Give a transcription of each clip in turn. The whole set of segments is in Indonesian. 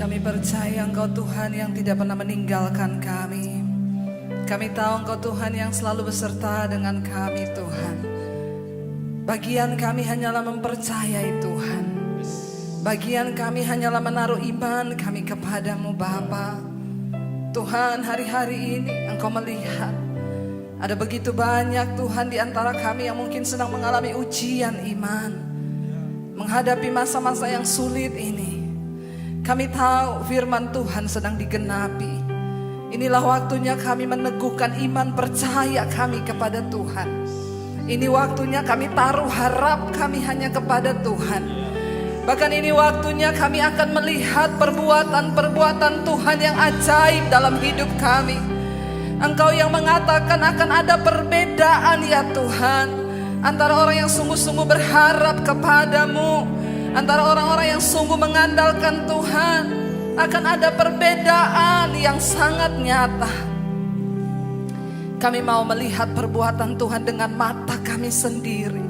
Kami percaya Engkau Tuhan yang tidak pernah meninggalkan kami. Kami tahu Engkau Tuhan yang selalu beserta dengan kami Tuhan. Bagian kami hanyalah mempercayai Tuhan. Bagian kami hanyalah menaruh iman kami kepadamu Bapa. Tuhan, hari-hari ini Engkau melihat ada begitu banyak Tuhan di antara kami yang mungkin sedang mengalami ujian iman, menghadapi masa-masa yang sulit ini. Kami tahu firman Tuhan sedang digenapi. Inilah waktunya kami meneguhkan iman percaya kami kepada Tuhan. Ini waktunya kami taruh harap kami hanya kepada Tuhan. Bahkan ini waktunya kami akan melihat perbuatan-perbuatan Tuhan yang ajaib dalam hidup kami. Engkau yang mengatakan akan ada perbedaan ya Tuhan, antara orang yang sungguh-sungguh berharap kepadamu, antara orang-orang yang sungguh mengandalkan Tuhan. Akan ada perbedaan yang sangat nyata. Kami mau melihat perbuatan Tuhan dengan mata kami sendiri.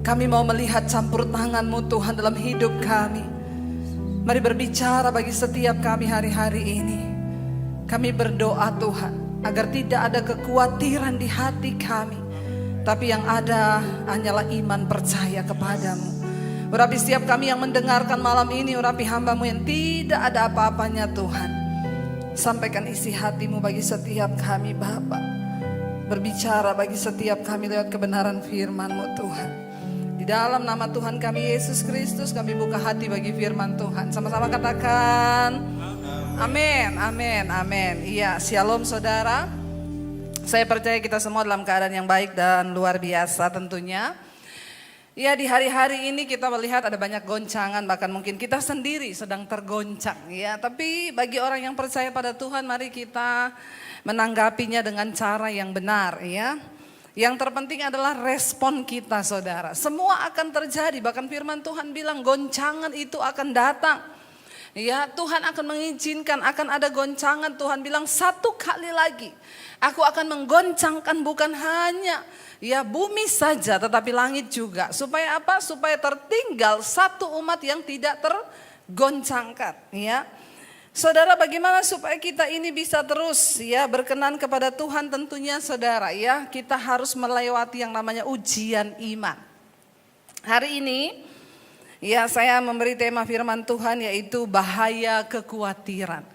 Kami mau melihat campur tangan-Mu Tuhan dalam hidup kami. Mari berbicara bagi setiap kami hari-hari ini. Kami berdoa Tuhan agar tidak ada kekhawatiran di hati kami, tapi yang ada hanyalah iman percaya kepadamu. Urapi setiap kami yang mendengarkan malam ini, urapi hamba-Mu yang tidak ada apa-apanya Tuhan. Sampaikan isi hati-Mu bagi setiap kami Bapa. Berbicara bagi setiap kami lewat kebenaran firman-Mu Tuhan. Di dalam nama Tuhan kami Yesus Kristus kami buka hati bagi firman Tuhan. Sama-sama katakan amin, amin, amin. Iya, shalom saudara. Saya percaya kita semua dalam keadaan yang baik dan luar biasa tentunya. Ya, di hari-hari ini kita melihat ada banyak goncangan, bahkan mungkin kita sendiri sedang tergoncang ya. Tapi bagi orang yang percaya pada Tuhan, mari kita menanggapinya dengan cara yang benar ya. Yang terpenting adalah respon kita saudara. Semua akan terjadi, bahkan firman Tuhan bilang goncangan itu akan datang. Ya, Tuhan akan mengizinkan akan ada goncangan. Tuhan bilang satu kali lagi aku akan menggoncangkan bukan hanya ya bumi saja tetapi langit juga. Supaya apa? Supaya tertinggal satu umat yang tidak tergoncangkan ya. Saudara, bagaimana supaya kita ini bisa terus ya berkenan kepada Tuhan? Tentunya saudara ya, kita harus melewati yang namanya ujian iman. Hari ini ya saya memberi tema firman Tuhan yaitu bahaya kekhawatiran.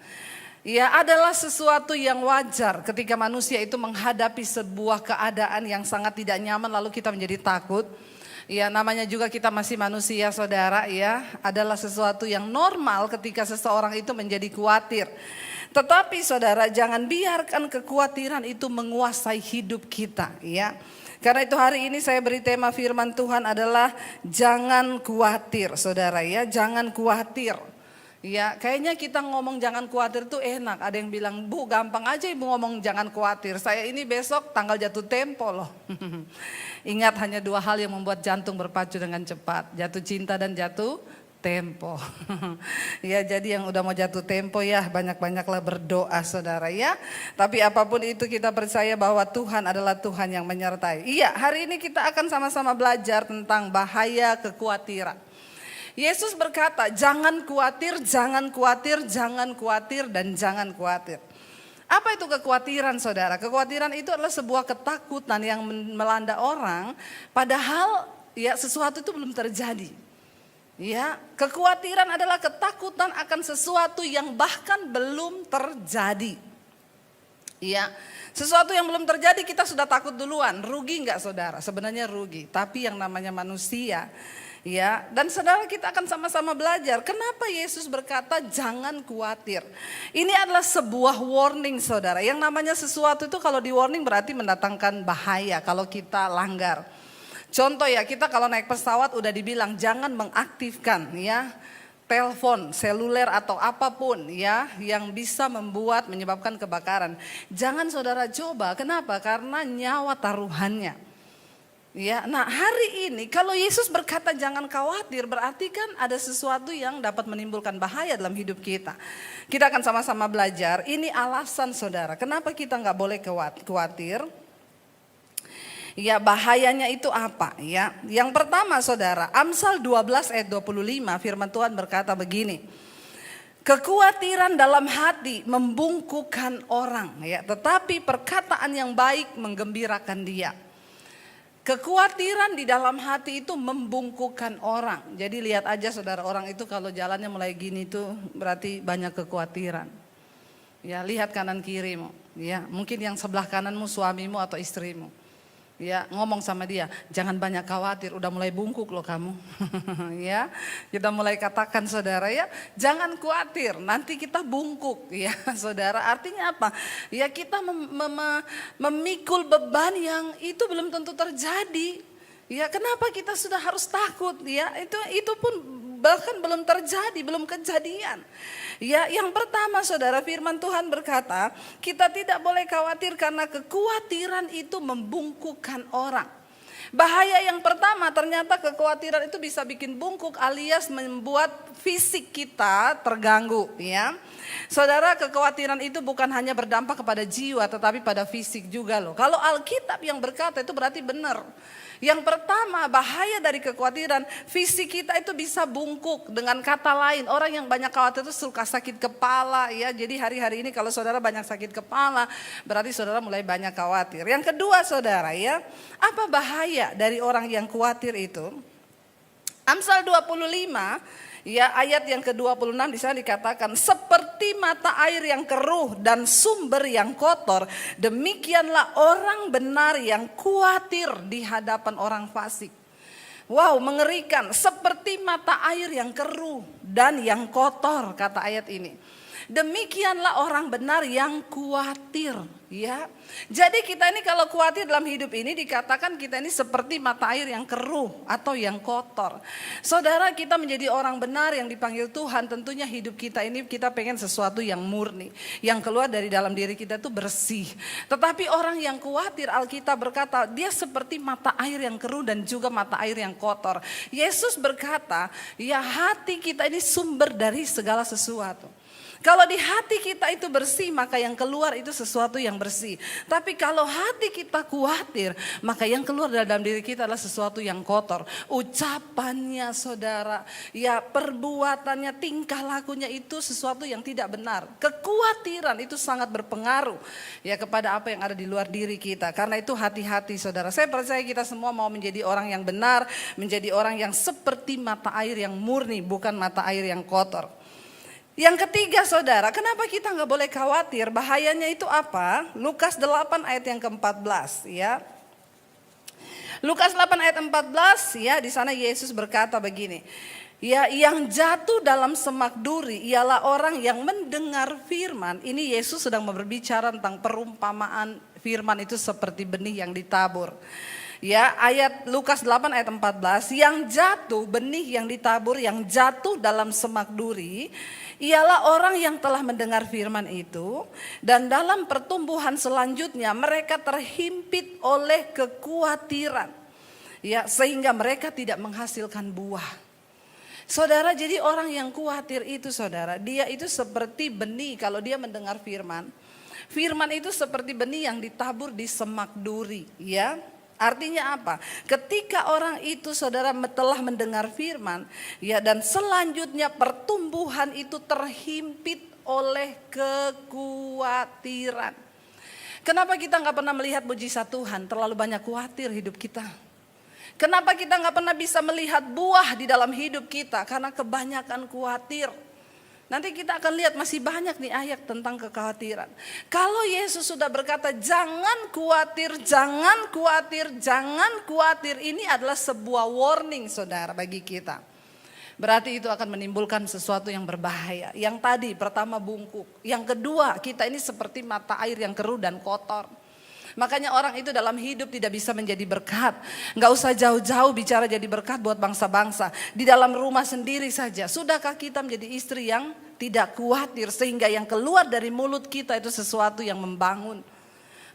Ya, adalah sesuatu yang wajar ketika manusia itu menghadapi sebuah keadaan yang sangat tidak nyaman lalu kita menjadi takut. Ya, namanya juga kita masih manusia saudara ya. Adalah sesuatu yang normal ketika seseorang itu menjadi khawatir. Tetapi saudara, jangan biarkan kekhawatiran itu menguasai hidup kita ya. Karena itu hari ini saya beri tema firman Tuhan adalah jangan khawatir saudara ya. Jangan khawatir. Ya, kayaknya kita ngomong jangan khawatir itu enak. Ada yang bilang, Bu gampang aja Ibu ngomong jangan khawatir. Saya ini besok tanggal jatuh tempo loh. Ingat, hanya dua hal yang membuat jantung berpacu dengan cepat. Jatuh cinta dan jatuh tempo. Ya, jadi yang udah mau jatuh tempo ya banyak-banyaklah berdoa saudara ya. Tapi apapun itu kita percaya bahwa Tuhan adalah Tuhan yang menyertai. Iya, hari ini kita akan sama-sama belajar tentang bahaya kekhawatiran. Yesus berkata, jangan khawatir, jangan khawatir, jangan khawatir, dan jangan khawatir. Apa itu kekhawatiran saudara? Kekhawatiran itu adalah sebuah ketakutan yang melanda orang padahal ya sesuatu itu belum terjadi. Ya, kekhawatiran adalah ketakutan akan sesuatu yang bahkan belum terjadi. Ya, sesuatu yang belum terjadi kita sudah takut duluan. Rugi enggak saudara? Sebenarnya rugi. Tapi yang namanya manusia ya, dan saudara kita akan sama-sama belajar kenapa Yesus berkata jangan khawatir. Ini adalah sebuah warning saudara. Yang namanya sesuatu itu kalau di warning berarti mendatangkan bahaya kalau kita langgar. Contoh ya, kita kalau naik pesawat udah dibilang jangan mengaktifkan ya telepon seluler atau apapun ya yang bisa menyebabkan kebakaran. Jangan saudara coba. Kenapa? Karena nyawa taruhannya. Ya, nah hari ini kalau Yesus berkata jangan khawatir berarti kan ada sesuatu yang dapat menimbulkan bahaya dalam hidup kita. Kita akan sama-sama belajar. Ini alasan saudara kenapa kita nggak boleh khawatir. Ya, bahayanya itu apa ya? Yang pertama saudara, Amsal 12 ayat 25 firman Tuhan berkata begini. Kekhawatiran dalam hati membungkukkan orang, ya, tetapi perkataan yang baik menggembirakan dia. Kekhawatiran di dalam hati itu membungkukkan orang. Jadi lihat aja saudara, orang itu kalau jalannya mulai gini tuh berarti banyak kekhawatiran. Ya, lihat kanan kirimu, ya, mungkin yang sebelah kananmu suamimu atau istrimu. Ya, ngomong sama dia, jangan banyak khawatir, udah mulai bungkuk loh kamu. Ya, kita mulai katakan saudara, ya, jangan khawatir, nanti kita bungkuk, ya, saudara. Artinya apa? Ya, kita memikul beban yang itu belum tentu terjadi. Ya, kenapa kita sudah harus takut? Ya, itu pun bahkan belum terjadi, belum kejadian. Ya, yang pertama saudara, firman Tuhan berkata, kita tidak boleh khawatir karena kekhawatiran itu membungkukkan orang. Bahaya yang pertama, ternyata kekhawatiran itu bisa bikin bungkuk alias membuat fisik kita terganggu, ya. Saudara, kekhawatiran itu bukan hanya berdampak kepada jiwa tetapi pada fisik juga loh. Kalau Alkitab yang berkata itu berarti benar. Yang pertama, bahaya dari kekhawatiran, fisik kita itu bisa bungkuk. Dengan kata lain, orang yang banyak khawatir itu suka sakit kepala, ya. Jadi hari-hari ini kalau saudara banyak sakit kepala, berarti saudara mulai banyak khawatir. Yang kedua saudara, ya, apa bahaya dari orang yang khawatir itu? Amsal 25, ya, ayat yang ke-26 di sana dikatakan, seperti mata air yang keruh dan sumber yang kotor, demikianlah orang benar yang khawatir di hadapan orang fasik. Wow, mengerikan, seperti mata air yang keruh dan yang kotor, kata ayat ini. Demikianlah orang benar yang khawatir, ya. Jadi kita ini kalau khawatir dalam hidup ini dikatakan kita ini seperti mata air yang keruh atau yang kotor. Saudara, kita menjadi orang benar yang dipanggil Tuhan, tentunya hidup kita ini kita pengen sesuatu yang murni, yang keluar dari dalam diri kita itu bersih. Tetapi orang yang khawatir, Alkitab berkata dia seperti mata air yang keruh dan juga mata air yang kotor. Yesus berkata, ya, hati kita ini sumber dari segala sesuatu. Kalau di hati kita itu bersih, maka yang keluar itu sesuatu yang bersih. Tapi kalau hati kita khawatir, maka yang keluar dalam diri kita adalah sesuatu yang kotor. Ucapannya saudara, ya, perbuatannya, tingkah lakunya itu sesuatu yang tidak benar. Kekhawatiran itu sangat berpengaruh, ya, kepada apa yang ada di luar diri kita. Karena itu hati-hati saudara. Saya percaya kita semua mau menjadi orang yang benar, menjadi orang yang seperti mata air yang murni, bukan mata air yang kotor. Yang ketiga saudara, kenapa kita nggak boleh khawatir? Bahayanya itu apa? Lukas 8 ayat yang ke-14, ya. Lukas 8 ayat 14, ya, di sana Yesus berkata begini. Ya, yang jatuh dalam semak duri ialah orang yang mendengar firman. Ini Yesus sedang berbicara tentang perumpamaan firman itu seperti benih yang ditabur. Ya, ayat Lukas 8 ayat 14, yang jatuh, benih yang ditabur, yang jatuh dalam semak duri ialah orang yang telah mendengar firman itu dan dalam pertumbuhan selanjutnya mereka terhimpit oleh kekhawatiran, ya, sehingga mereka tidak menghasilkan buah. Saudara, jadi orang yang khawatir itu saudara, dia itu seperti benih. Kalau dia mendengar firman, firman itu seperti benih yang ditabur di semak duri, ya. Artinya apa? Ketika orang itu saudara telah mendengar firman, ya, dan selanjutnya pertumbuhan itu terhimpit oleh kekhawatiran. Kenapa kita nggak pernah melihat mujizat Tuhan? Terlalu banyak khawatir hidup kita. Kenapa kita nggak pernah bisa melihat buah di dalam hidup kita? Karena kebanyakan khawatir. Nanti kita akan lihat masih banyak nih ayat tentang kekhawatiran. Kalau Yesus sudah berkata jangan khawatir, jangan khawatir, jangan khawatir, ini adalah sebuah warning saudara bagi kita. Berarti itu akan menimbulkan sesuatu yang berbahaya. Yang tadi pertama bungkuk, yang kedua kita ini seperti mata air yang keruh dan kotor. Makanya orang itu dalam hidup tidak bisa menjadi berkat. Gak usah jauh-jauh bicara jadi berkat buat bangsa-bangsa. Di dalam rumah sendiri saja. Sudahkah kita menjadi istri yang tidak khawatir sehingga yang keluar dari mulut kita itu sesuatu yang membangun.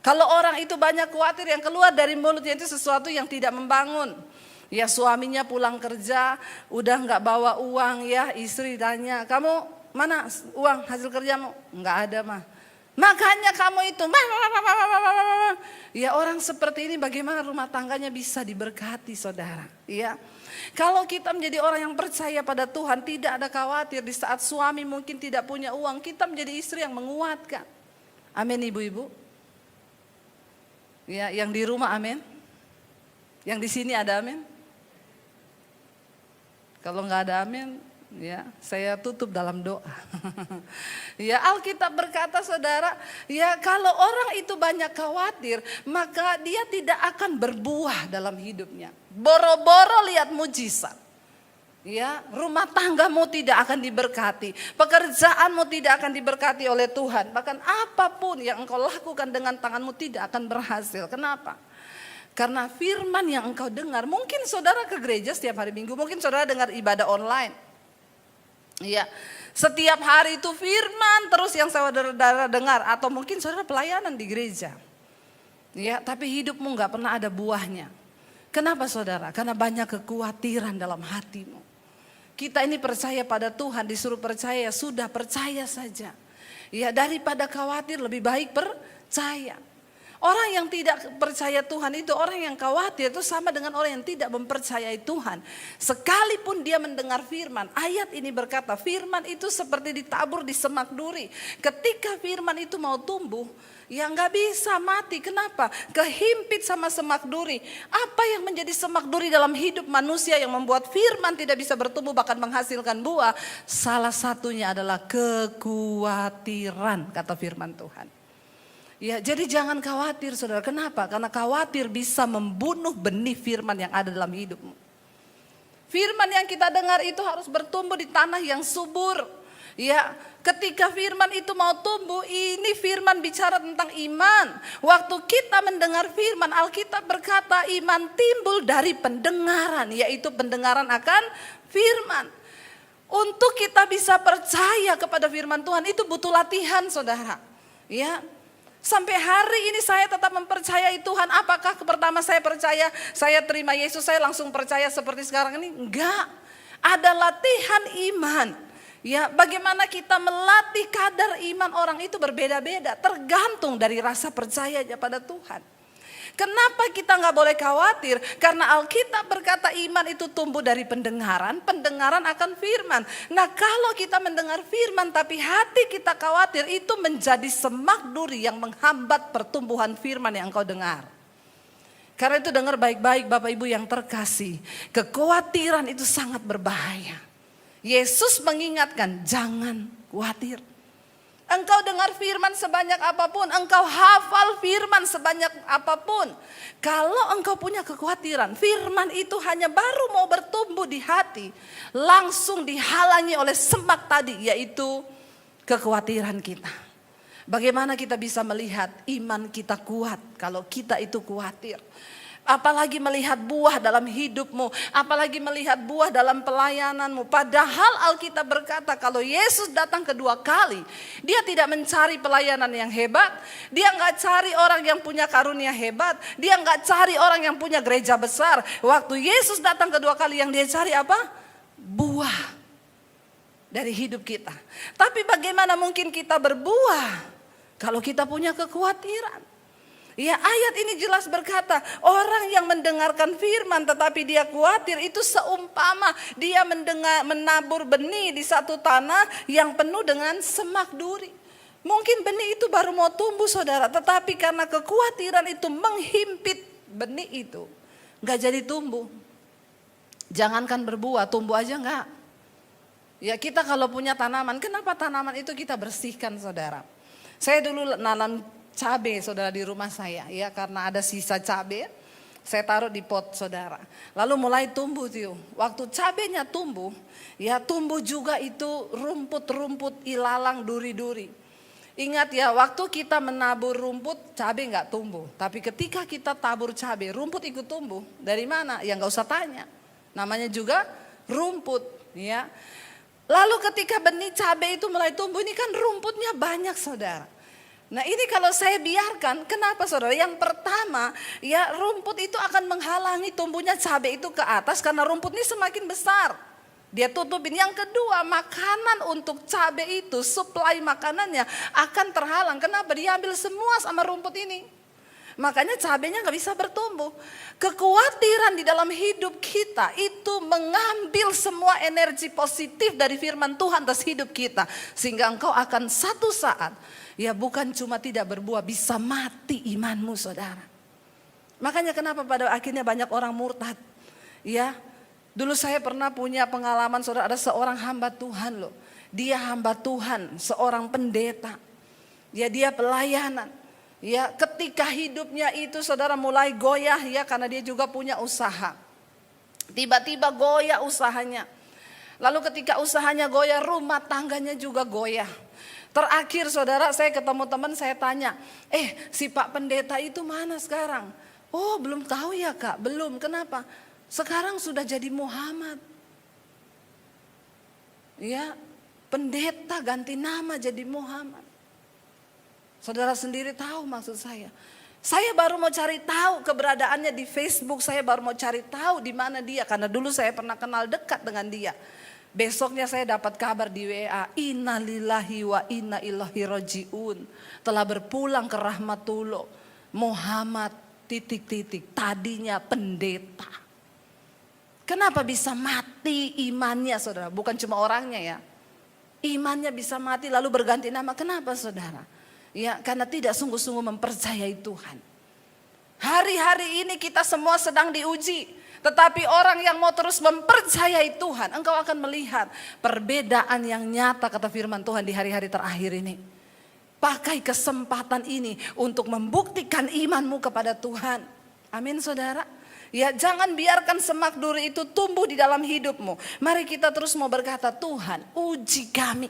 Kalau orang itu banyak khawatir, yang keluar dari mulutnya itu sesuatu yang tidak membangun. Ya, suaminya pulang kerja udah gak bawa uang, ya, istri tanya, kamu mana uang hasil kerjamu? Gak ada mah. Makanya kamu itu, ya, orang seperti ini bagaimana rumah tangganya bisa diberkati saudara, ya. Kalau kita menjadi orang yang percaya pada Tuhan, tidak ada khawatir di saat suami mungkin tidak punya uang, kita menjadi istri yang menguatkan. Amin ibu-ibu. Ya, yang di rumah amin. Yang di sini ada amin. Kalau nggak ada amin, ya saya tutup dalam doa. Ya Alkitab berkata saudara, ya kalau orang itu banyak khawatir, maka dia tidak akan berbuah dalam hidupnya. Boro-boro lihat mujizat. Ya, rumah tanggamu tidak akan diberkati, pekerjaanmu tidak akan diberkati oleh Tuhan. Bahkan apapun yang engkau lakukan dengan tanganmu tidak akan berhasil. Kenapa? Karena firman yang engkau dengar, mungkin saudara ke gereja setiap hari Minggu, mungkin saudara dengar ibadah online. Ya, setiap hari itu firman terus yang saudara dengar, atau mungkin saudara pelayanan di gereja. Ya, tapi hidupmu nggak pernah ada buahnya. Kenapa saudara? Karena banyak kekhawatiran dalam hatimu. Kita ini percaya pada Tuhan, disuruh percaya, sudah percaya saja. Ya, daripada khawatir lebih baik percaya. Orang yang tidak percaya Tuhan itu, orang yang khawatir itu sama dengan orang yang tidak mempercayai Tuhan. Sekalipun dia mendengar firman, ayat ini berkata firman itu seperti ditabur di semak duri. Ketika firman itu mau tumbuh, ya nggak bisa mati. Kenapa? Kehimpit sama semak duri. Apa yang menjadi semak duri dalam hidup manusia yang membuat firman tidak bisa bertumbuh bahkan menghasilkan buah? Salah satunya adalah kekhawatiran, kata firman Tuhan. Ya, jadi jangan khawatir saudara. Kenapa? Karena khawatir bisa membunuh benih firman yang ada dalam hidupmu. Firman yang kita dengar itu harus bertumbuh di tanah yang subur. Ya, ketika firman itu mau tumbuh, ini firman bicara tentang iman. Waktu kita mendengar firman, Alkitab berkata iman timbul dari pendengaran, yaitu pendengaran akan firman. Untuk kita bisa percaya kepada firman Tuhan itu butuh latihan saudara. Ya. Sampai hari ini saya tetap mempercayai Tuhan. Apakah pertama saya percaya, saya terima Yesus, saya langsung percaya seperti sekarang ini? Enggak. Ada latihan iman. Ya, bagaimana kita melatih kadar iman orang itu berbeda-beda, tergantung dari rasa percayanya pada Tuhan. Kenapa kita nggak boleh khawatir? Karena Alkitab berkata iman itu tumbuh dari pendengaran, pendengaran akan firman. Nah, kalau kita mendengar firman tapi hati kita khawatir, itu menjadi semak duri yang menghambat pertumbuhan firman yang engkau dengar. Karena itu dengar baik-baik Bapak Ibu yang terkasih, kekhawatiran itu sangat berbahaya. Yesus mengingatkan, jangan khawatir. Engkau dengar firman sebanyak apapun, engkau hafal firman sebanyak apapun. Kalau engkau punya kekhawatiran, firman itu hanya baru mau bertumbuh di hati, langsung dihalangi oleh semak tadi, yaitu kekhawatiran kita. Bagaimana kita bisa melihat iman kita kuat kalau kita itu khawatir? Apalagi melihat buah dalam hidupmu, apalagi melihat buah dalam pelayananmu. Padahal Alkitab berkata kalau Yesus datang kedua kali, dia tidak mencari pelayanan yang hebat, dia nggak cari orang yang punya karunia hebat, dia nggak cari orang yang punya gereja besar. Waktu Yesus datang kedua kali yang dia cari apa? Buah dari hidup kita. Tapi bagaimana mungkin kita berbuah kalau kita punya kekhawatiran? Ya, ayat ini jelas berkata orang yang mendengarkan firman tetapi dia khawatir itu seumpama dia menabur benih di satu tanah yang penuh dengan semak duri. Mungkin benih itu baru mau tumbuh saudara, tetapi karena kekhawatiran itu menghimpit benih itu, gak jadi tumbuh. Jangankan berbuah, tumbuh aja gak. Ya, kita kalau punya tanaman, kenapa tanaman itu kita bersihkan saudara? Saya dulu nanam cabai saudara di rumah saya, ya karena ada sisa cabai, saya taruh di pot saudara. Lalu mulai tumbuh tuh. Waktu cabainya tumbuh, ya tumbuh juga itu rumput-rumput ilalang, duri-duri. Ingat ya, waktu kita menabur rumput, cabai nggak tumbuh. Tapi ketika kita tabur cabai, rumput ikut tumbuh. Dari mana? Ya nggak usah tanya. Namanya juga rumput, ya. Lalu ketika benih cabai itu mulai tumbuh, ini kan rumputnya banyak saudara. Nah ini kalau saya biarkan, kenapa saudara? Yang pertama, ya rumput itu akan menghalangi tumbuhnya cabai itu ke atas karena rumput ini semakin besar. Dia tutupin. Yang kedua, makanan untuk cabai itu, suplai makanannya akan terhalang. Kenapa? Diambil semua sama rumput ini. Makanya cabenya nggak bisa bertumbuh. Kekhawatiran di dalam hidup kita itu mengambil semua energi positif dari firman Tuhan atas hidup kita. Sehingga engkau akan satu saat, ya bukan cuma tidak berbuah, bisa mati imanmu saudara. Makanya kenapa pada akhirnya banyak orang murtad. Ya, dulu saya pernah punya pengalaman saudara, ada seorang hamba Tuhan loh. Dia hamba Tuhan, seorang pendeta. Ya dia pelayanan. Ya, ketika hidupnya itu saudara mulai goyah ya karena dia juga punya usaha. Tiba-tiba goyah usahanya. Lalu ketika usahanya goyah, rumah tangganya juga goyah. Terakhir saudara saya ketemu teman, saya tanya, si Pak Pendeta itu mana sekarang? Oh belum tahu ya Kak, belum. Kenapa? Sekarang sudah jadi Muhammad. Ya, pendeta ganti nama jadi Muhammad. Saudara sendiri tahu maksud saya. Saya baru mau cari tahu keberadaannya di Facebook. Saya baru mau cari tahu di mana dia. Karena dulu saya pernah kenal dekat dengan dia. Besoknya saya dapat kabar di WA. Inna lillahi wa inna ilaihi rajiun. Telah berpulang ke rahmatullah. Muhammad ... Tadinya pendeta. Kenapa bisa mati imannya saudara? Bukan cuma orangnya ya. Imannya bisa mati lalu berganti nama. Kenapa saudara? Ya, karena tidak sungguh-sungguh mempercayai Tuhan. Hari-hari ini kita semua sedang diuji. Tetapi orang yang mau terus mempercayai Tuhan, engkau akan melihat perbedaan yang nyata kata firman Tuhan di hari-hari terakhir ini. Pakai kesempatan ini untuk membuktikan imanmu kepada Tuhan. Amin saudara. Ya, jangan biarkan semak duri itu tumbuh di dalam hidupmu. Mari kita terus mau berkata, Tuhan uji kami.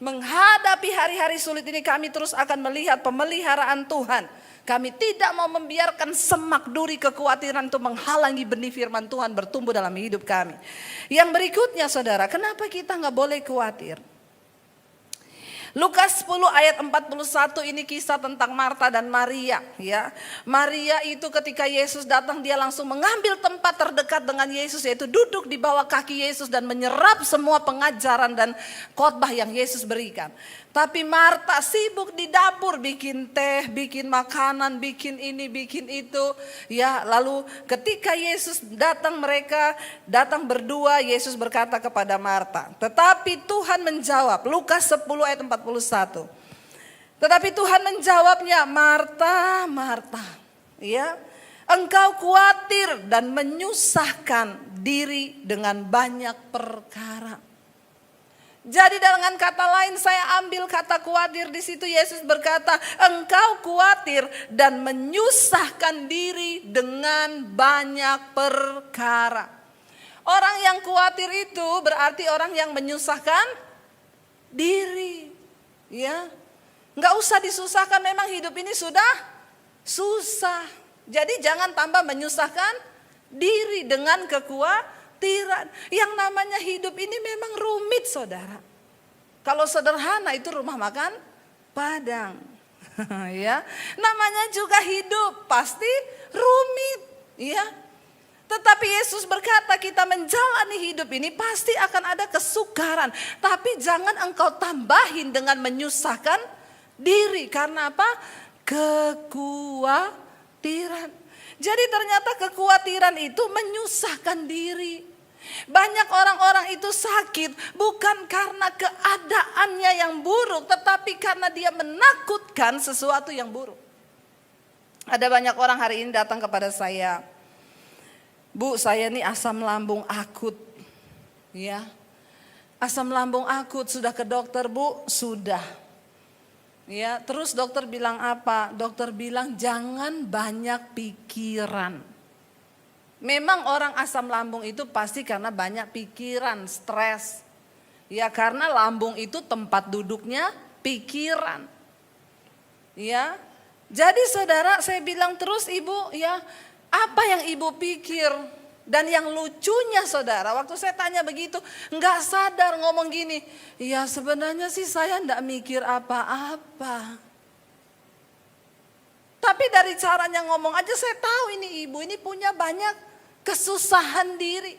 Menghadapi hari-hari sulit ini kami terus akan melihat pemeliharaan Tuhan. Kami tidak mau membiarkan semak duri kekhawatiran itu menghalangi benih firman Tuhan bertumbuh dalam hidup kami. Yang berikutnya saudara, kenapa kita gak boleh khawatir? Lukas 10 ayat 41 ini kisah tentang Marta dan Maria ya. Maria itu ketika Yesus datang dia langsung mengambil tempat terdekat dengan Yesus, yaitu duduk di bawah kaki Yesus dan menyerap semua pengajaran dan khotbah yang Yesus berikan. Tapi Marta sibuk di dapur bikin teh, bikin makanan, bikin ini, bikin itu. Ya, lalu ketika Yesus datang mereka datang berdua, Yesus berkata kepada Marta. Tetapi Tuhan menjawab, Lukas 10 ayat 41. Tetapi Tuhan menjawabnya, Marta, Marta, ya, engkau khawatir dan menyusahkan diri dengan banyak perkara. Jadi dengan kata lain saya ambil kata khawatir di situ, Yesus berkata engkau khawatir dan menyusahkan diri dengan banyak perkara. Orang yang khawatir itu berarti orang yang menyusahkan diri. Ya, nggak usah disusahkan, memang hidup ini sudah susah. Jadi jangan tambah menyusahkan diri dengan kekhawatiran. Yang namanya hidup ini memang rumit saudara. Kalau sederhana itu rumah makan Padang. Ya, namanya juga hidup pasti rumit. Ya, tetapi Yesus berkata kita menjalani hidup ini pasti akan ada kesukaran. Tapi jangan engkau tambahin dengan menyusahkan diri. Karena apa? Kekhawatiran. Jadi ternyata kekhawatiran itu menyusahkan diri. Banyak orang-orang itu sakit bukan karena keadaannya yang buruk, tetapi karena dia menakutkan sesuatu yang buruk. Ada banyak orang hari ini datang kepada saya, Bu, saya nih asam lambung akut. Ya, asam lambung akut, sudah ke dokter Bu? Sudah. Ya, terus dokter bilang apa? Dokter bilang jangan banyak pikiran. Memang orang asam lambung itu pasti karena banyak pikiran, stres. Ya, karena lambung itu tempat duduknya pikiran. Ya. Jadi saudara, saya bilang terus Ibu, ya, apa yang Ibu pikir? Dan yang lucunya saudara, waktu saya tanya begitu, enggak sadar ngomong gini, ya sebenarnya sih saya enggak mikir apa-apa. Tapi dari caranya ngomong aja saya tahu ini ibu ini punya banyak kesusahan diri.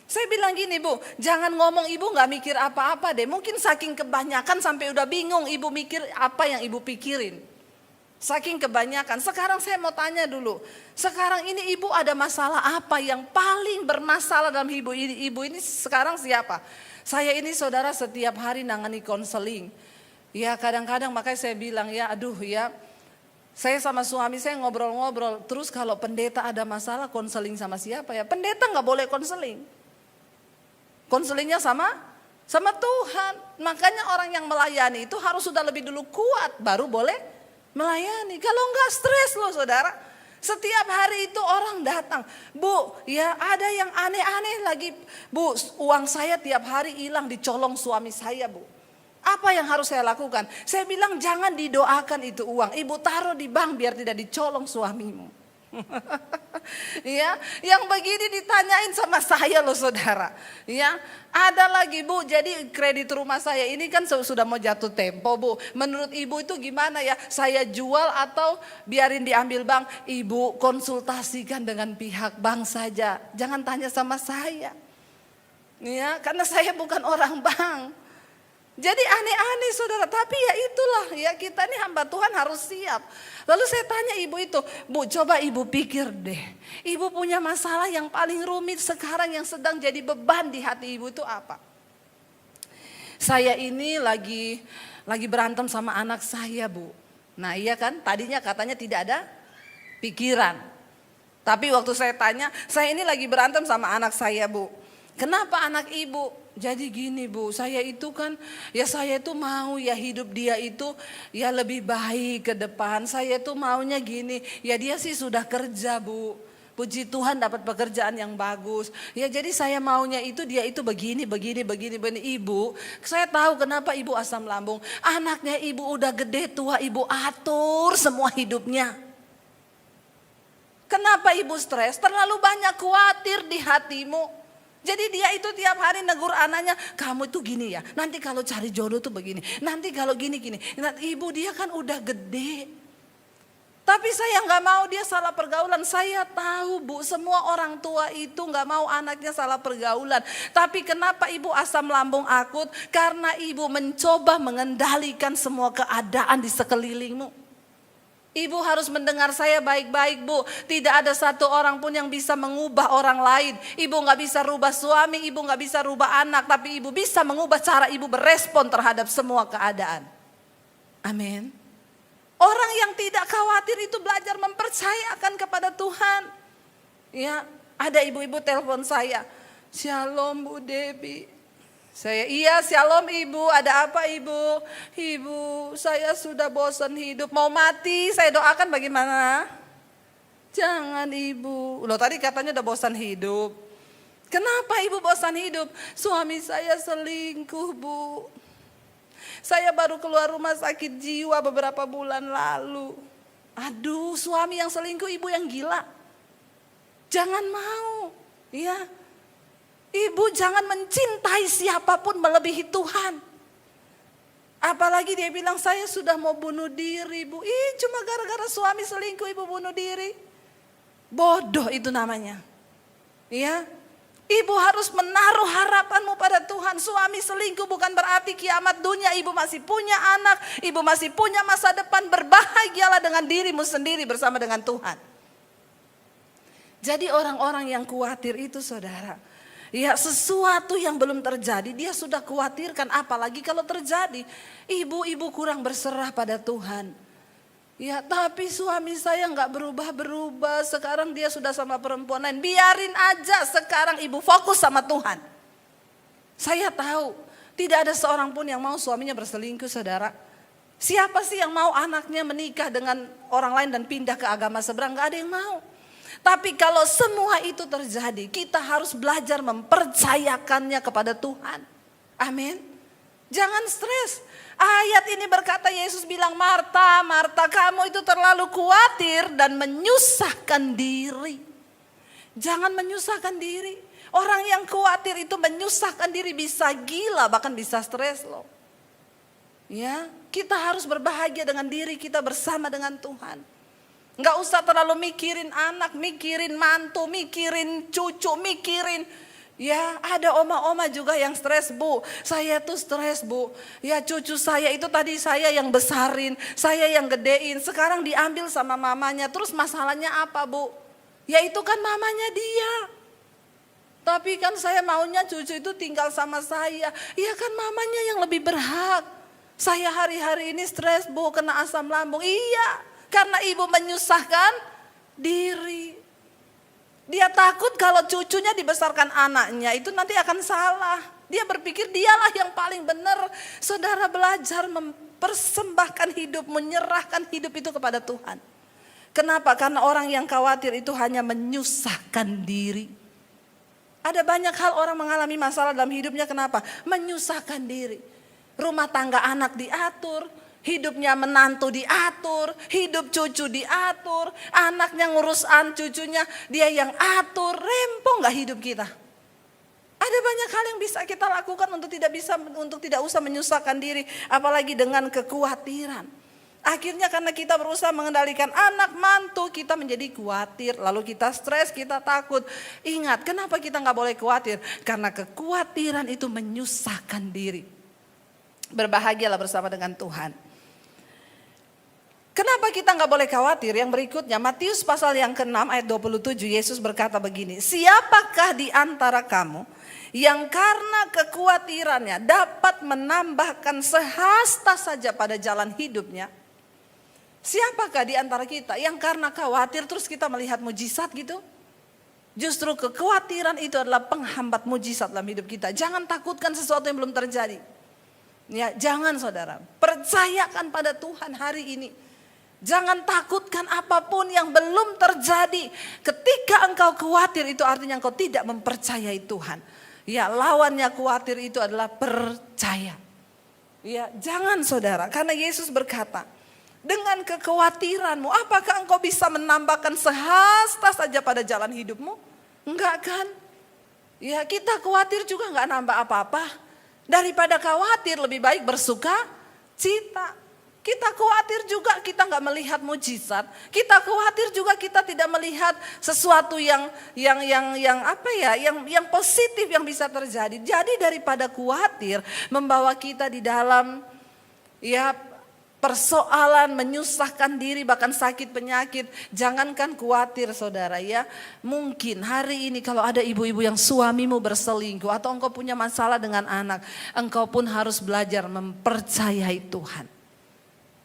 Saya bilang gini Bu, jangan ngomong ibu gak mikir apa-apa deh. Mungkin saking kebanyakan sampai udah bingung ibu mikir apa yang ibu pikirin. Saking kebanyakan. Sekarang saya mau tanya dulu. Sekarang ini ibu ada masalah apa yang paling bermasalah dalam ibu ini? Ibu ini sekarang siapa? Saya ini saudara setiap hari nangani konseling. Ya kadang-kadang makanya saya bilang ya aduh ya. Saya sama suami saya ngobrol-ngobrol. Terus kalau pendeta ada masalah konseling sama siapa ya? Pendeta gak boleh konseling. Konselingnya sama Tuhan. Makanya orang yang melayani itu harus sudah lebih dulu kuat. Baru boleh melayani. Kalau enggak stres loh saudara. Setiap hari itu orang datang. Bu, ya ada yang aneh-aneh lagi. Bu, uang saya tiap hari hilang dicolong suami saya bu. Apa yang harus saya lakukan? Saya bilang jangan didoakan itu uang. Ibu taruh di bank biar tidak dicolong suamimu. Ya, yang begini ditanyain sama saya loh saudara. Ya, ada lagi bu, jadi kredit rumah saya ini kan sudah mau jatuh tempo bu. Menurut ibu itu gimana ya? Saya jual atau biarin diambil bank? Ibu konsultasikan dengan pihak bank saja. Jangan tanya sama saya. Ya, karena saya bukan orang bank. Jadi aneh-aneh saudara, tapi ya itulah ya kita ini hamba Tuhan harus siap. Lalu saya tanya ibu itu, bu coba ibu pikir deh. Ibu punya masalah yang paling rumit sekarang yang sedang jadi beban di hati ibu itu apa? Saya ini lagi berantem sama anak saya bu. Nah iya kan tadinya katanya tidak ada pikiran. Tapi waktu saya tanya, saya ini lagi berantem sama anak saya bu. Kenapa anak ibu? Jadi gini bu, saya itu kan, ya saya itu mau ya hidup dia itu ya lebih baik ke depan. Saya itu maunya gini, ya dia sih sudah kerja bu. Puji Tuhan dapat pekerjaan yang bagus. Ya jadi saya maunya itu dia itu begini. Ibu, saya tahu kenapa ibu asam lambung. Anaknya ibu udah gede tua, ibu atur semua hidupnya. Kenapa ibu stres? Terlalu banyak khawatir di hatimu. Jadi dia itu tiap hari negur anaknya, kamu itu gini ya, nanti kalau cari jodoh tuh begini, nanti kalau gini. Nah, ibu dia kan udah gede. Tapi saya gak mau dia salah pergaulan. Saya tahu bu, semua orang tua itu gak mau anaknya salah pergaulan. Tapi kenapa ibu asam lambung akut? Karena ibu mencoba mengendalikan semua keadaan di sekelilingmu. Ibu harus mendengar saya baik-baik bu. Tidak ada satu orang pun yang bisa mengubah orang lain. Ibu gak bisa rubah suami, ibu gak bisa rubah anak. Tapi ibu bisa mengubah cara ibu berespon terhadap semua keadaan. Amin. Orang yang tidak khawatir itu belajar mempercayakan kepada Tuhan. Ya, ada ibu-ibu telepon saya. Shalom Bu Debbie. Saya, iya shalom ibu, ada apa ibu? Ibu, saya sudah bosan hidup, mau mati, saya doakan bagaimana? Jangan ibu, loh tadi katanya udah bosan hidup. Kenapa ibu bosan hidup? Suami saya selingkuh bu. Saya baru keluar rumah sakit jiwa beberapa bulan lalu. Aduh, suami yang selingkuh, ibu yang gila. Jangan mau, ya. Ibu jangan mencintai siapapun melebihi Tuhan. Apalagi dia bilang saya sudah mau bunuh diri bu. Cuma gara-gara suami selingkuh ibu bunuh diri. Bodoh itu namanya. Ya, ibu harus menaruh harapanmu pada Tuhan. Suami selingkuh bukan berarti kiamat dunia. Ibu masih punya anak, ibu masih punya masa depan. Berbahagialah dengan dirimu sendiri bersama dengan Tuhan. Jadi orang-orang yang khawatir itu saudara, ya sesuatu yang belum terjadi dia sudah khawatirkan, apalagi kalau terjadi. Ibu-ibu kurang berserah pada Tuhan. Ya tapi suami saya gak berubah-berubah, sekarang dia sudah sama perempuan lain. Biarin aja, sekarang ibu fokus sama Tuhan. Saya tahu tidak ada seorang pun yang mau suaminya berselingkuh saudara. Siapa sih yang mau anaknya menikah dengan orang lain dan pindah ke agama seberang? Gak ada yang mau. Tapi kalau semua itu terjadi, kita harus belajar mempercayakannya kepada Tuhan. Amin. Jangan stres. Ayat ini berkata, Yesus bilang, Marta, Marta, kamu itu terlalu khawatir dan menyusahkan diri. Jangan menyusahkan diri. Orang yang khawatir itu menyusahkan diri, bisa gila, bahkan bisa stres loh. Ya, kita harus berbahagia dengan diri kita bersama dengan Tuhan. Gak usah terlalu mikirin anak, mikirin mantu, mikirin cucu, mikirin. Ya, ada oma-oma juga yang stres, Bu. Saya tuh stres, Bu. Ya, cucu saya itu tadi saya yang besarin, saya yang gedein. Sekarang diambil sama mamanya. Terus masalahnya apa, Bu? Ya itu kan mamanya dia. Tapi kan saya maunya cucu itu tinggal sama saya. Ya kan mamanya yang lebih berhak. Saya hari-hari ini stres, Bu, kena asam lambung. Iya, karena ibu menyusahkan diri. Dia takut kalau cucunya dibesarkan anaknya itu nanti akan salah. Dia berpikir dialah yang paling benar. Saudara, belajar mempersembahkan hidup, menyerahkan hidup itu kepada Tuhan. Kenapa? Karena orang yang khawatir itu hanya menyusahkan diri. Ada banyak hal orang mengalami masalah dalam hidupnya, kenapa? Menyusahkan diri. Rumah tangga anak diatur, hidupnya menantu diatur, hidup cucu diatur, anaknya ngurusan cucunya dia yang atur. Rempong gak hidup kita? Ada banyak hal yang bisa kita lakukan untuk tidak usah menyusahkan diri, apalagi dengan kekhawatiran. Akhirnya karena kita berusaha mengendalikan anak mantu, kita menjadi khawatir, lalu kita stres, kita takut. Ingat, kenapa kita gak boleh khawatir? Karena kekhawatiran itu menyusahkan diri. Berbahagialah bersama dengan Tuhan. Kenapa kita nggak boleh khawatir? Yang berikutnya, Matius pasal yang ke-6 ayat 27, Yesus berkata begini, siapakah di antara kamu yang karena kekhawatirannya dapat menambahkan sehasta saja pada jalan hidupnya? Siapakah di antara kita yang karena khawatir terus kita melihat mujizat gitu? Justru kekhawatiran itu adalah penghambat mujizat dalam hidup kita. Jangan takutkan sesuatu yang belum terjadi. Ya, jangan saudara, percayakan pada Tuhan hari ini. Jangan takutkan apapun yang belum terjadi. Ketika engkau khawatir itu artinya engkau tidak mempercayai Tuhan. Ya, lawannya khawatir itu adalah percaya. Ya, jangan saudara, karena Yesus berkata, dengan kekhawatiranmu apakah engkau bisa menambahkan sehasta saja pada jalan hidupmu? Enggak kan? Ya, kita khawatir juga enggak nambah apa-apa. Daripada khawatir lebih baik bersuka cita. Kita khawatir juga kita nggak melihat mujizat. Kita khawatir juga kita tidak melihat sesuatu yang positif yang bisa terjadi. Jadi daripada khawatir membawa kita di dalam persoalan, menyusahkan diri, bahkan sakit penyakit. Jangankan khawatir saudara ya. Mungkin hari ini kalau ada ibu-ibu yang suamimu berselingkuh atau engkau punya masalah dengan anak, engkau pun harus belajar mempercayai Tuhan.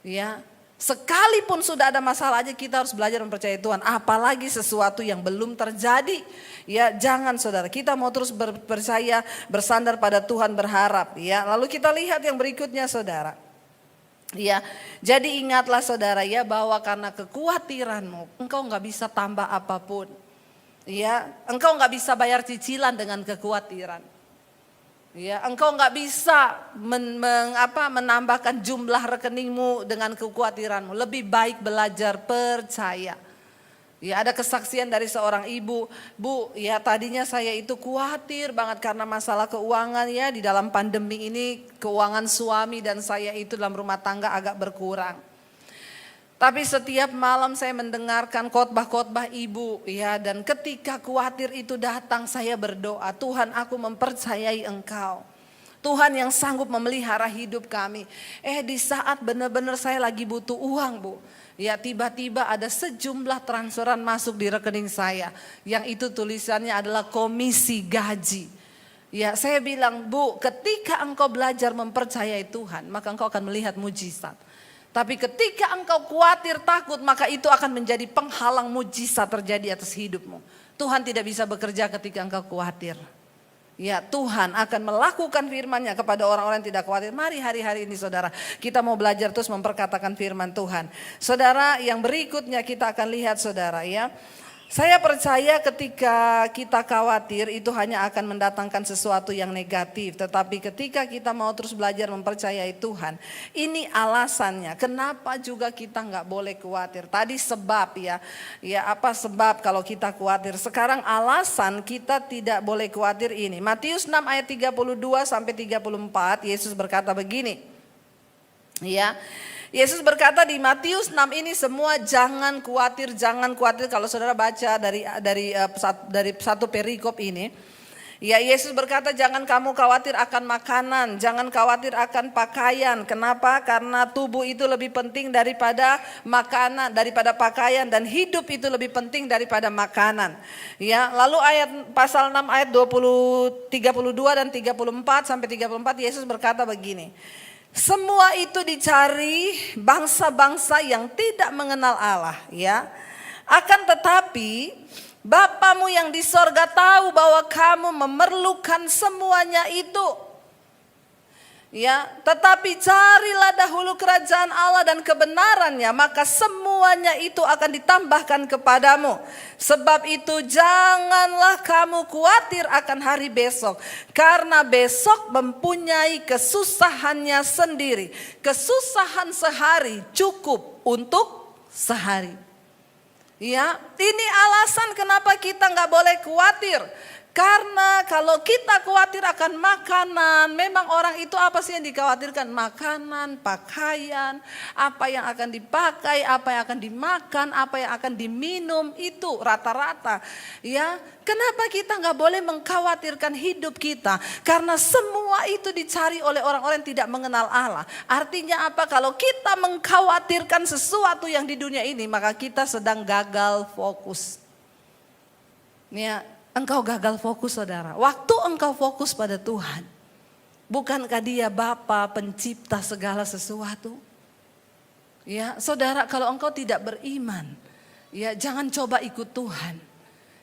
Ya, sekalipun sudah ada masalah aja kita harus belajar mempercayai Tuhan, apalagi sesuatu yang belum terjadi. Ya, jangan saudara, kita mau terus percaya, bersandar pada Tuhan, berharap. Ya, lalu kita lihat yang berikutnya saudara. Ya, jadi ingatlah saudara ya bahwa karena kekhawatiranmu, engkau nggak bisa tambah apapun. Ya, engkau nggak bisa bayar cicilan dengan kekhawatiran. Ya, engkau nggak bisa menambahkan jumlah rekeningmu dengan kekhawatiranmu. Lebih baik belajar percaya. Ya, ada kesaksian dari seorang ibu, Bu, ya tadinya saya itu khawatir banget karena masalah keuangan ya, di dalam pandemi ini keuangan suami dan saya itu dalam rumah tangga agak berkurang. Tapi setiap malam saya mendengarkan khotbah-khotbah ibu ya, dan ketika khawatir itu datang saya berdoa, Tuhan aku mempercayai Engkau. Tuhan yang sanggup memelihara hidup kami. Di saat benar-benar saya lagi butuh uang Bu. Ya tiba-tiba ada sejumlah transferan masuk di rekening saya. Yang itu tulisannya adalah komisi gaji. Ya saya bilang Bu, ketika engkau belajar mempercayai Tuhan maka engkau akan melihat mujizat. Tapi ketika engkau khawatir, takut, maka itu akan menjadi penghalang mujizat terjadi atas hidupmu. Tuhan tidak bisa bekerja ketika engkau khawatir. Ya, Tuhan akan melakukan firman-Nya kepada orang-orang yang tidak khawatir. Mari hari-hari ini saudara, kita mau belajar terus memperkatakan firman Tuhan. Saudara, yang berikutnya kita akan lihat saudara ya. Saya percaya ketika kita khawatir itu hanya akan mendatangkan sesuatu yang negatif. Tetapi ketika kita mau terus belajar mempercayai Tuhan, ini alasannya kenapa juga kita nggak boleh khawatir. Tadi sebab ya apa sebab kalau kita khawatir. Sekarang alasan kita tidak boleh khawatir ini. Matius 6 ayat 32 sampai 34, Yesus berkata begini. Ya. Yesus berkata di Matius 6 ini semua jangan khawatir. Kalau saudara baca dari satu perikop ini, Ya, Yesus berkata jangan kamu khawatir akan makanan, jangan khawatir akan pakaian. Kenapa? Karena tubuh itu lebih penting daripada makanan, daripada pakaian, dan hidup itu lebih penting daripada makanan. Ya, lalu pasal 6 ayat 32 dan 34 sampai 34 Yesus berkata begini. Semua itu dicari bangsa-bangsa yang tidak mengenal Allah, ya. Akan tetapi Bapamu yang di sorga tahu bahwa kamu memerlukan semuanya itu. Ya, tetapi carilah dahulu kerajaan Allah dan kebenarannya, maka semuanya itu akan ditambahkan kepadamu. Sebab itu janganlah kamu khawatir akan hari besok, karena besok mempunyai kesusahannya sendiri. Kesusahan sehari cukup untuk sehari. Ya, ini alasan kenapa kita nggak boleh khawatir. Karena kalau kita khawatir akan makanan, memang orang itu apa sih yang dikhawatirkan? Makanan, pakaian, apa yang akan dipakai, apa yang akan dimakan, apa yang akan diminum, itu rata-rata. Ya, kenapa kita nggak boleh mengkhawatirkan hidup kita? Karena semua itu dicari oleh orang-orang yang tidak mengenal Allah. Artinya apa? Kalau kita mengkhawatirkan sesuatu yang di dunia ini, maka kita sedang gagal fokus. Ya. Engkau gagal fokus, saudara. Waktu engkau fokus pada Tuhan, bukankah Dia Bapa pencipta segala sesuatu? Ya, saudara, kalau engkau tidak beriman, ya jangan coba ikut Tuhan.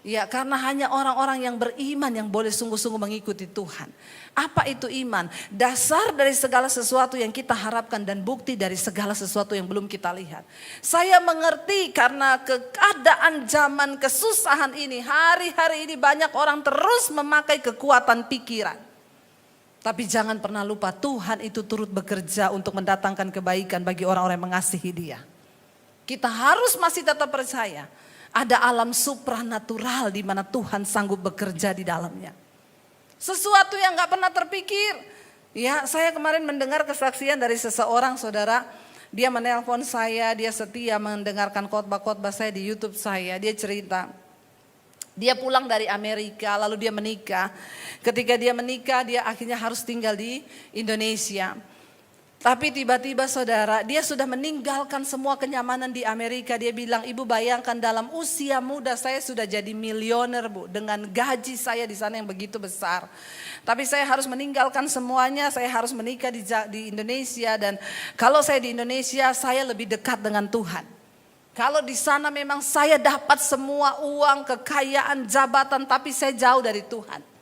Ya, karena hanya orang-orang yang beriman yang boleh sungguh-sungguh mengikuti Tuhan. Apa itu iman? Dasar dari segala sesuatu yang kita harapkan dan bukti dari segala sesuatu yang belum kita lihat. Saya mengerti karena keadaan zaman kesusahan ini, hari-hari ini banyak orang terus memakai kekuatan pikiran. Tapi jangan pernah lupa Tuhan itu turut bekerja untuk mendatangkan kebaikan bagi orang-orang yang mengasihi Dia. Kita harus masih tetap percaya. Ada alam supranatural di mana Tuhan sanggup bekerja di dalamnya. Sesuatu yang gak pernah terpikir. Ya, saya kemarin mendengar kesaksian dari seseorang, saudara. Dia menelpon saya, dia setia mendengarkan khotbah-khotbah saya di YouTube saya. Dia cerita, dia pulang dari Amerika lalu dia menikah. Ketika dia menikah, dia akhirnya harus tinggal di Indonesia. Tapi tiba-tiba saudara, dia sudah meninggalkan semua kenyamanan di Amerika. Dia bilang, ibu bayangkan dalam usia muda saya sudah jadi milioner, Bu. Dengan gaji saya di sana yang begitu besar. Tapi saya harus meninggalkan semuanya, saya harus menikah di Indonesia. Dan kalau saya di Indonesia, saya lebih dekat dengan Tuhan. Kalau di sana memang saya dapat semua uang, kekayaan, jabatan, tapi saya jauh dari Tuhan.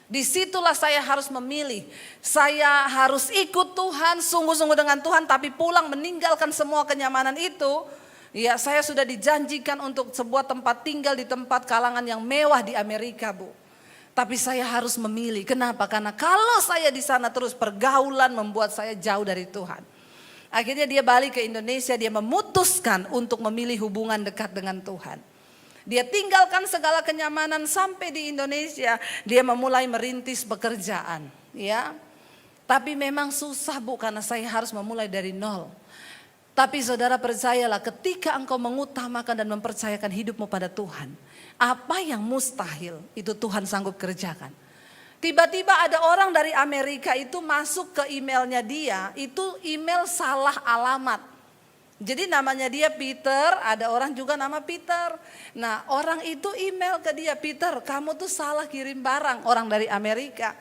Disitulah saya harus memilih. Saya harus ikut Tuhan, sungguh-sungguh dengan Tuhan, tapi pulang meninggalkan semua kenyamanan itu. Ya, saya sudah dijanjikan untuk sebuah tempat tinggal di tempat kalangan yang mewah di Amerika, Bu. Tapi saya harus memilih. Kenapa? Karena kalau saya di sana terus pergaulan membuat saya jauh dari Tuhan. Akhirnya dia balik ke Indonesia, dia memutuskan untuk memilih hubungan dekat dengan Tuhan. Dia tinggalkan segala kenyamanan sampai di Indonesia. Dia memulai merintis pekerjaan. Ya. Tapi memang susah, Bu, karena saya harus memulai dari nol. Tapi saudara percayalah, ketika engkau mengutamakan dan mempercayakan hidupmu pada Tuhan, apa yang mustahil itu Tuhan sanggup kerjakan. Tiba-tiba ada orang dari Amerika itu masuk ke emailnya dia, itu email salah alamat. Jadi namanya dia Peter, ada orang juga nama Peter. Nah, orang itu email ke dia, Peter, kamu tuh salah kirim barang, orang dari Amerika.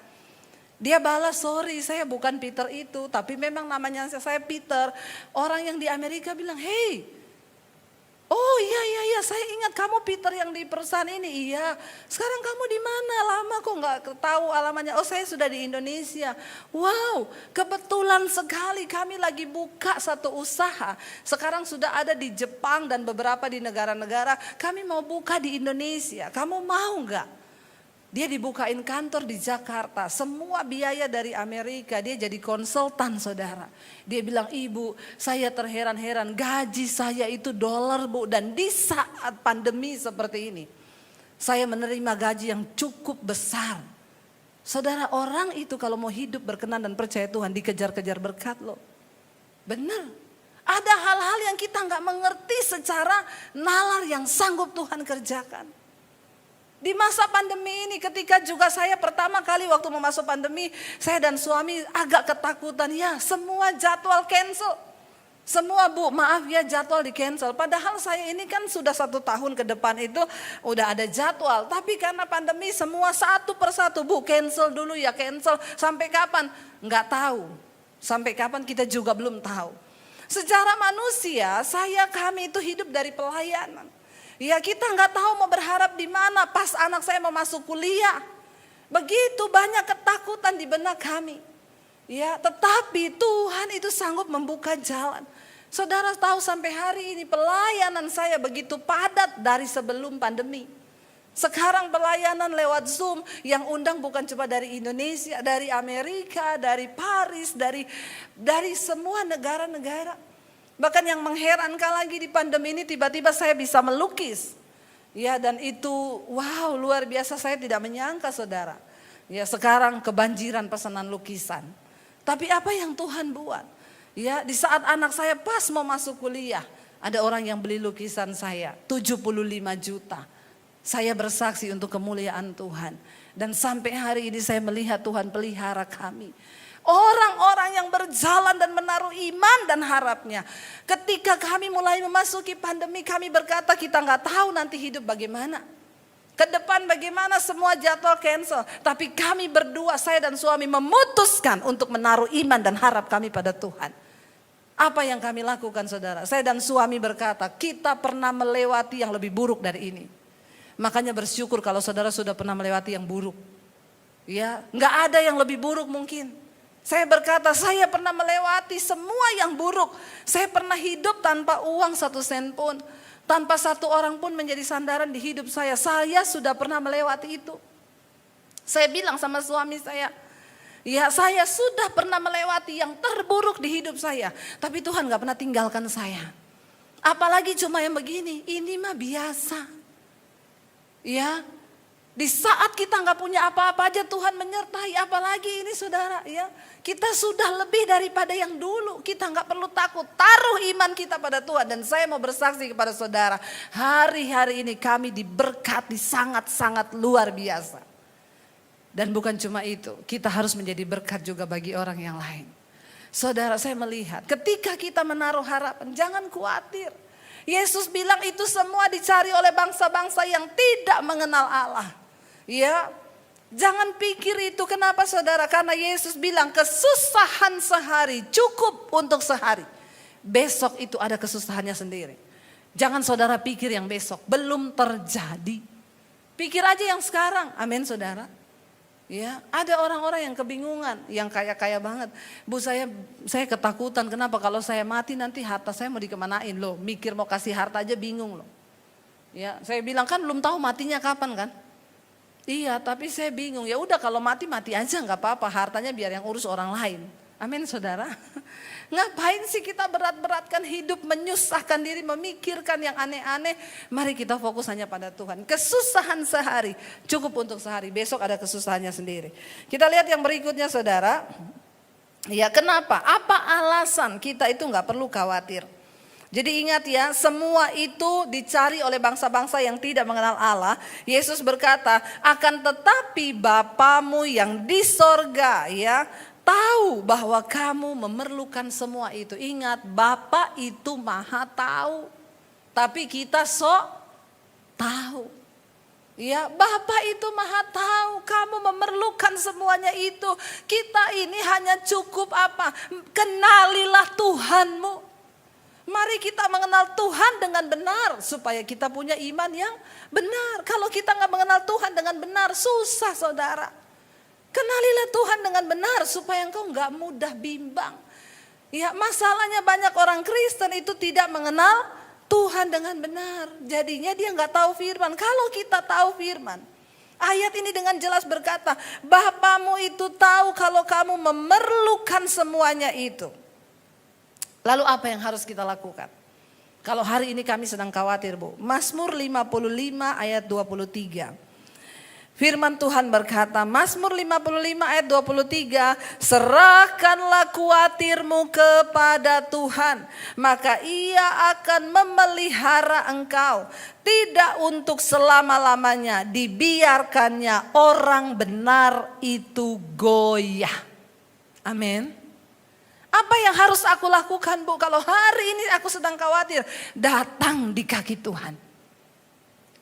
Dia balas, sorry saya bukan Peter itu, tapi memang namanya saya Peter. Orang yang di Amerika bilang, hey, oh iya, saya ingat kamu Peter yang di perusahaan ini. Iya, sekarang kamu di mana? Lama kok nggak tahu alamatnya. Oh, saya sudah di Indonesia. Wow, kebetulan sekali kami lagi buka satu usaha. Sekarang sudah ada di Jepang dan beberapa di negara-negara. Kami mau buka di Indonesia. Kamu mau nggak? Dia dibukain kantor di Jakarta, semua biaya dari Amerika, dia jadi konsultan, saudara. Dia bilang, ibu saya terheran-heran, gaji saya itu dolar, Bu, dan di saat pandemi seperti ini, saya menerima gaji yang cukup besar. Saudara, orang itu kalau mau hidup berkenan dan percaya Tuhan, dikejar-kejar berkat loh. Benar, ada hal-hal yang kita gak mengerti secara nalar yang sanggup Tuhan kerjakan. Di masa pandemi ini ketika juga saya pertama kali waktu mau masuk pandemi, saya dan suami agak ketakutan. Ya semua jadwal cancel. Semua Bu, maaf ya jadwal di cancel. Padahal saya ini kan sudah 1 tahun ke depan itu udah ada jadwal. Tapi karena pandemi semua satu persatu Bu, cancel dulu ya cancel. Sampai kapan? Nggak tahu. Sampai kapan kita juga belum tahu. Secara manusia kami itu hidup dari pelayanan. Ya kita nggak tahu mau berharap di mana pas anak saya mau masuk kuliah. Begitu banyak ketakutan di benak kami. Ya, tetapi Tuhan itu sanggup membuka jalan. Saudara tahu sampai hari ini pelayanan saya begitu padat dari sebelum pandemi. Sekarang pelayanan lewat Zoom yang undang bukan cuma dari Indonesia, dari Amerika, dari Paris, dari semua negara-negara. Bahkan yang mengherankan lagi di pandemi ini tiba-tiba saya bisa melukis. Ya dan itu wow luar biasa, saya tidak menyangka saudara. Ya sekarang kebanjiran pesanan lukisan. Tapi apa yang Tuhan buat? Ya di saat anak saya pas mau masuk kuliah, ada orang yang beli lukisan saya 75 juta. Saya bersaksi untuk kemuliaan Tuhan. Dan sampai hari ini saya melihat Tuhan pelihara kami. Orang-orang yang berjalan dan menaruh iman dan harapnya. Ketika kami mulai memasuki pandemi, kami berkata kita nggak tahu nanti hidup bagaimana. Ke depan bagaimana, semua jadwal cancel. Tapi kami berdua, saya dan suami memutuskan untuk menaruh iman dan harap kami pada Tuhan. Apa yang kami lakukan saudara? Saya dan suami berkata kita pernah melewati yang lebih buruk dari ini. Makanya bersyukur kalau saudara sudah pernah melewati yang buruk. Ya, nggak ada yang lebih buruk mungkin. Saya berkata saya pernah melewati semua yang buruk. Saya pernah hidup tanpa uang 1 sen pun. Tanpa satu orang pun menjadi sandaran di hidup saya. Saya sudah pernah melewati itu. Saya bilang sama suami saya. Ya saya sudah pernah melewati yang terburuk di hidup saya. Tapi Tuhan gak pernah tinggalkan saya. Apalagi cuma yang begini. Ini mah biasa. Ya. Di saat kita nggak punya apa-apa aja Tuhan menyertai, apalagi ini saudara ya. Kita sudah lebih daripada yang dulu, kita nggak perlu takut, taruh iman kita pada Tuhan. Dan saya mau bersaksi kepada saudara, hari-hari ini kami diberkati sangat-sangat luar biasa. Dan bukan cuma itu, kita harus menjadi berkat juga bagi orang yang lain. Saudara saya melihat, ketika kita menaruh harapan, jangan khawatir. Yesus bilang itu semua dicari oleh bangsa-bangsa yang tidak mengenal Allah. Ya, jangan pikir itu. Kenapa saudara? Karena Yesus bilang kesusahan sehari cukup untuk sehari. Besok itu ada kesusahannya sendiri. Jangan saudara pikir yang besok belum terjadi. Pikir aja yang sekarang. Amin saudara. Ya, ada orang-orang yang kebingungan, yang kaya-kaya banget. Bu saya ketakutan. Kenapa? Kalau saya mati nanti harta saya mau dikemanain loh. Mikir mau kasih harta aja bingung loh. Ya, saya bilang kan belum tahu matinya kapan kan? Iya, tapi saya bingung. Ya udah kalau mati aja nggak apa-apa. Hartanya biar yang urus orang lain. Amin saudara. Ngapain sih kita berat-beratkan hidup, menyusahkan diri, memikirkan yang aneh-aneh. Mari kita fokus hanya pada Tuhan. Kesusahan sehari cukup untuk sehari. Besok ada kesusahannya sendiri. Kita lihat yang berikutnya saudara. Ya kenapa? Apa alasan kita itu nggak perlu khawatir? Jadi ingat ya, semua itu dicari oleh bangsa-bangsa yang tidak mengenal Allah. Yesus berkata, akan tetapi Bapamu yang di sorga ya, tahu bahwa kamu memerlukan semua itu. Ingat, Bapa itu maha tahu. Tapi kita sok tahu. Ya, Bapa itu maha tahu, kamu memerlukan semuanya itu. Kita ini hanya cukup apa? Kenalilah Tuhanmu. Mari kita mengenal Tuhan dengan benar supaya kita punya iman yang benar. Kalau kita nggak mengenal Tuhan dengan benar, susah saudara. Kenalilah Tuhan dengan benar supaya engkau nggak mudah bimbang. Ya, masalahnya banyak orang Kristen itu tidak mengenal Tuhan dengan benar. Jadinya dia nggak tahu firman. Kalau kita tahu firman, ayat ini dengan jelas berkata, Bapamu itu tahu kalau kamu memerlukan semuanya itu. Lalu apa yang harus kita lakukan? Kalau hari ini kami sedang khawatir Bu. Mazmur 55 ayat 23. Firman Tuhan berkata, Mazmur 55 ayat 23, serahkanlah khawatirmu kepada Tuhan, maka Ia akan memelihara engkau. Tidak untuk selama-lamanya dibiarkannya orang benar itu goyah. Amin. Apa yang harus aku lakukan, Bu? Kalau hari ini aku sedang khawatir, datang di kaki Tuhan.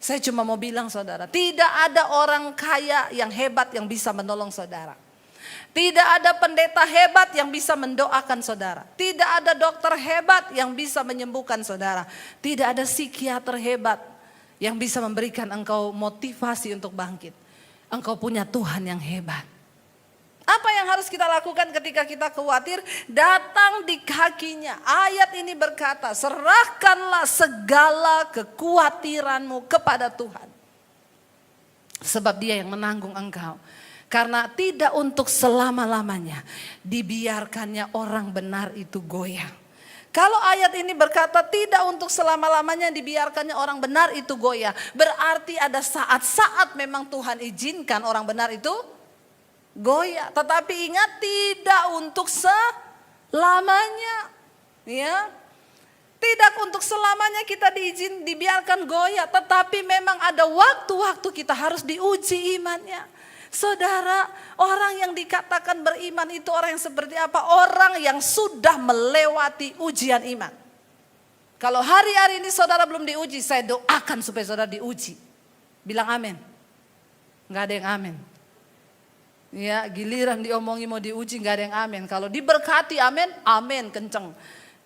Saya cuma mau bilang saudara, tidak ada orang kaya yang hebat yang bisa menolong saudara. Tidak ada pendeta hebat yang bisa mendoakan saudara. Tidak ada dokter hebat yang bisa menyembuhkan saudara. Tidak ada psikiater hebat yang bisa memberikan engkau motivasi untuk bangkit. Engkau punya Tuhan yang hebat. Apa yang harus kita lakukan ketika kita khawatir? Datang di kakinya. Ayat ini berkata, serahkanlah segala kekhawatiranmu kepada Tuhan. Sebab Dia yang menanggung engkau. Karena tidak untuk selama-lamanya dibiarkannya orang benar itu goyah. Kalau ayat ini berkata tidak untuk selama-lamanya dibiarkannya orang benar itu goyah. Berarti ada saat-saat memang Tuhan izinkan orang benar itu goyah, tetapi ingat tidak untuk selamanya, ya. Tidak untuk selamanya kita dibiarkan goyah, tetapi memang ada waktu-waktu kita harus diuji imannya. Saudara, orang yang dikatakan beriman itu orang yang seperti apa? Orang yang sudah melewati ujian iman. Kalau hari-hari ini saudara belum diuji, saya doakan supaya saudara diuji. Bilang amin. Enggak ada yang amin. Ya, giliran diomongi mau diuji nggak ada yang amin. Kalau diberkati amin, amin kenceng.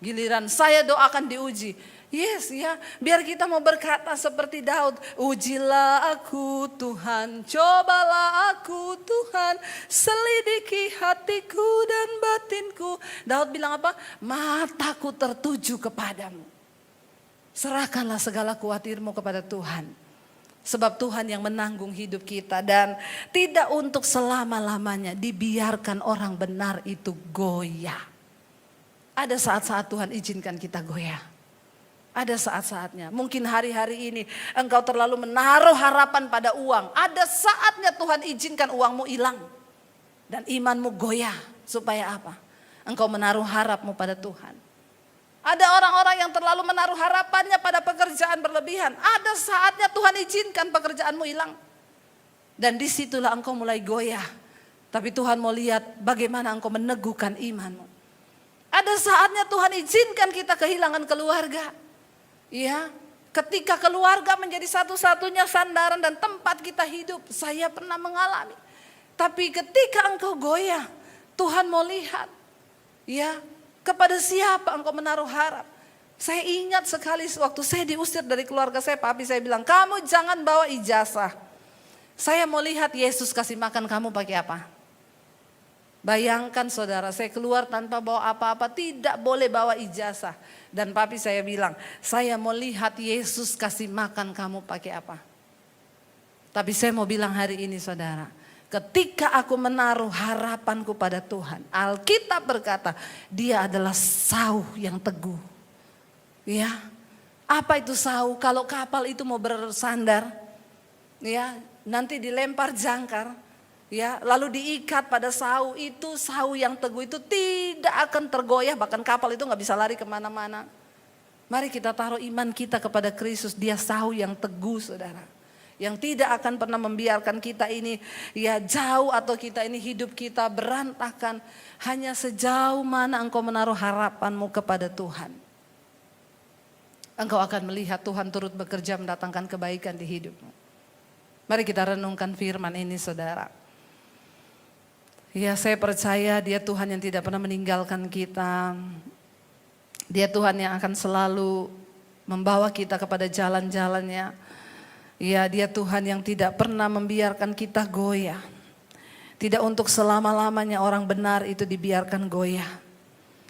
Giliran saya doakan diuji. Yes ya, biar kita mau berkata seperti Daud. Ujilah aku Tuhan, cobalah aku Tuhan, selidiki hatiku dan batinku. Daud bilang apa? Mataku tertuju kepadamu. Serahkanlah segala khawatirmu kepada Tuhan. Sebab Tuhan yang menanggung hidup kita dan tidak untuk selama-lamanya dibiarkan orang benar itu goyah. Ada saat-saat Tuhan izinkan kita goyah. Ada saat-saatnya. Mungkin hari-hari ini engkau terlalu menaruh harapan pada uang. Ada saatnya Tuhan izinkan uangmu hilang. Dan imanmu goyah. Supaya apa? Engkau menaruh harapmu pada Tuhan. Ada orang-orang yang terlalu menaruh harapannya pada pekerjaan berlebihan. Ada saatnya Tuhan izinkan pekerjaanmu hilang. Dan disitulah engkau mulai goyah. Tapi Tuhan mau lihat bagaimana engkau meneguhkan imanmu. Ada saatnya Tuhan izinkan kita kehilangan keluarga. Ya, ketika keluarga menjadi satu-satunya sandaran dan tempat kita hidup. Saya pernah mengalami. Tapi ketika engkau goyah, Tuhan mau lihat. Ya, kepada siapa engkau menaruh harap? Saya ingat sekali waktu saya diusir dari keluarga saya, papi saya bilang, kamu jangan bawa ijazah. Saya mau lihat Yesus kasih makan kamu pakai apa. Bayangkan saudara, saya keluar tanpa bawa apa-apa, tidak boleh bawa ijazah. Dan papi saya bilang, saya mau lihat Yesus kasih makan kamu pakai apa. Tapi saya mau bilang hari ini saudara, ketika aku menaruh harapanku pada Tuhan, Alkitab berkata, Dia adalah sauh yang teguh. Ya, apa itu sauh? Kalau kapal itu mau bersandar, ya, nanti dilempar jangkar, ya, lalu diikat pada sauh, itu sauh yang teguh itu tidak akan tergoyah, bahkan kapal itu nggak bisa lari kemana-mana. Mari kita taruh iman kita kepada Kristus, Dia sauh yang teguh, saudara. Yang tidak akan pernah membiarkan kita ini ya jauh atau kita ini hidup kita berantakan. Hanya sejauh mana engkau menaruh harapanmu kepada Tuhan. Engkau akan melihat Tuhan turut bekerja mendatangkan kebaikan di hidupmu. Mari kita renungkan firman ini saudara. Ya, saya percaya Dia Tuhan yang tidak pernah meninggalkan kita. Dia Tuhan yang akan selalu membawa kita kepada jalan-jalannya. Ya, Dia Tuhan yang tidak pernah membiarkan kita goyah. Tidak untuk selama-lamanya orang benar itu dibiarkan goyah.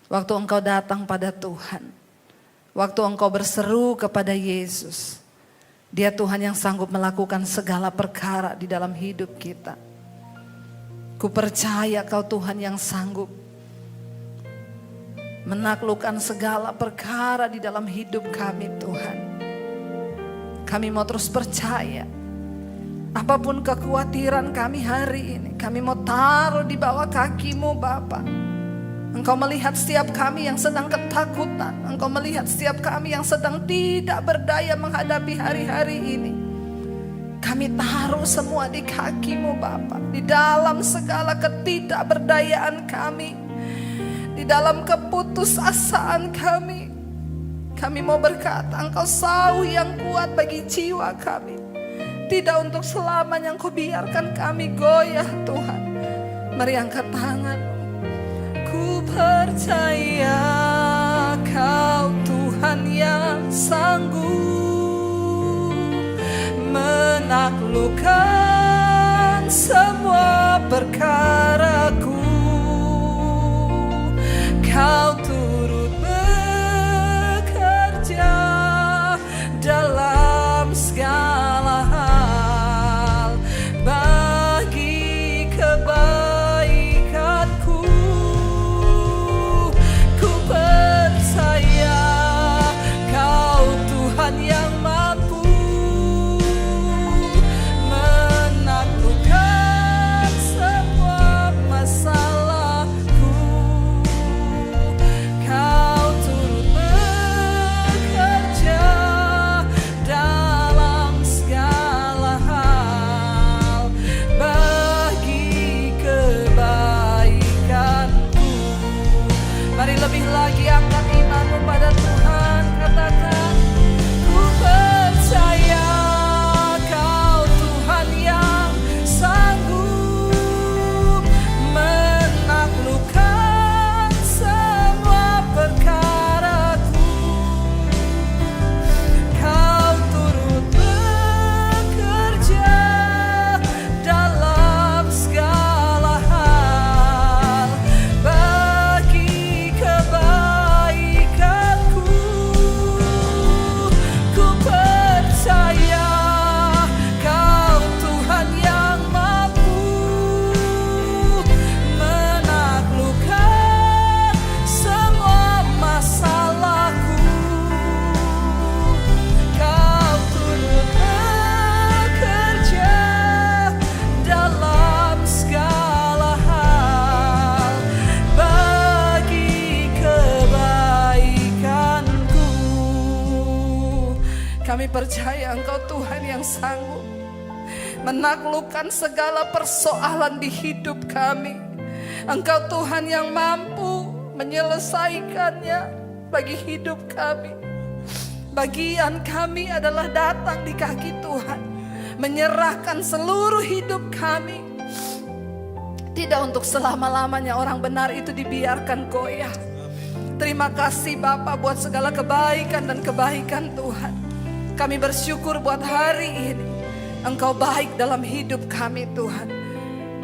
Waktu engkau datang pada Tuhan, waktu engkau berseru kepada Yesus, Dia Tuhan yang sanggup melakukan segala perkara di dalam hidup kita. Ku percaya Kau Tuhan yang sanggup menaklukkan segala perkara di dalam hidup kami Tuhan. Kami mau terus percaya Apapun kekhawatiran kami hari ini, kami mau taruh di bawah kaki-Mu Bapa. Engkau melihat setiap kami yang sedang ketakutan. Engkau melihat setiap kami yang sedang tidak berdaya menghadapi hari-hari ini. Kami taruh semua di kaki-Mu Bapa. Di dalam segala ketidakberdayaan kami, di dalam keputusasaan kami, kami mau berkata, Engkau sauh yang kuat bagi jiwa kami. Tidak untuk selamanya Engkau biarkan kami goyah Tuhan. Mari angkat tangan. Ku percaya Kau Tuhan yang sanggup menaklukkan semua perkaraku. Kau turut bekerja dalam segala hal bagi kebaikanku. Ku percaya Kau Tuhan yang mampu menaklukkan semua masalahku. Kau turut bekerja dalam segala hal bagi kebaikanku. Mari lebih lagi angkat imanmu pada Tuhan. Katakan, ku percaya Kau Tuhan yang sanggup menaklukkan semua perkaraku. Kau turut bekerja dalam segala hal bagi kebaikanku. Ku percaya Kau Tuhan yang mampu menaklukkan semua masalahku. Kau turut bekerja dalam segala hal bagi kebaikanku. Kami percaya Engkau Tuhan yang sanggup menaklukkan segala persoalan di hidup kami. Engkau Tuhan yang mampu menyelesaikannya bagi hidup kami. Bagian kami adalah datang di kaki Tuhan, menyerahkan seluruh hidup kami. Tidak untuk selama-lamanya orang benar itu dibiarkan goyah. Terima kasih Bapa buat segala kebaikan dan kebaikan Tuhan. Kami bersyukur buat hari ini Engkau baik dalam hidup kami Tuhan.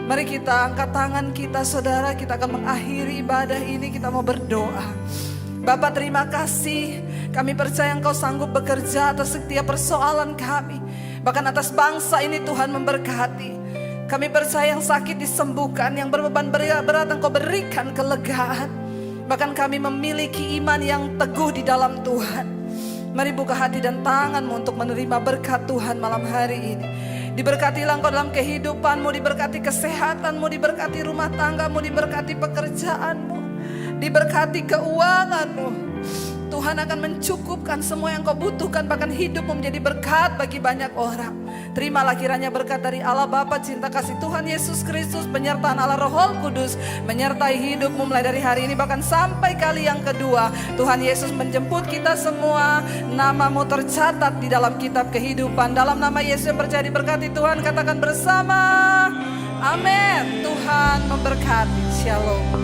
Mari kita angkat tangan kita saudara. Kita akan mengakhiri ibadah ini. Kita mau berdoa. Bapak terima kasih. Kami percaya Engkau sanggup bekerja atas setiap persoalan kami. Bahkan atas bangsa ini Tuhan memberkati. Kami percaya yang sakit disembuhkan, yang berbeban berat Engkau berikan kelegaan. Bahkan kami memiliki iman yang teguh di dalam Tuhan. Mari buka hati dan tanganmu untuk menerima berkat Tuhan malam hari ini. Diberkatilah engkau dalam kehidupanmu, diberkati kesehatanmu, diberkati rumah tanggamu, diberkati pekerjaanmu, diberkati keuanganmu. Tuhan akan mencukupkan semua yang kau butuhkan, bahkan hidupmu menjadi berkat bagi banyak orang. Terimalah kiranya berkat dari Allah Bapa, cinta kasih Tuhan Yesus Kristus, penyertaan Allah Roh Kudus menyertai hidupmu mulai dari hari ini bahkan sampai kali yang kedua. Tuhan Yesus menjemput kita semua, namamu tercatat di dalam kitab kehidupan. Dalam nama Yesus yang percaya diberkati Tuhan, katakan bersama, amin. Tuhan memberkati. Shalom.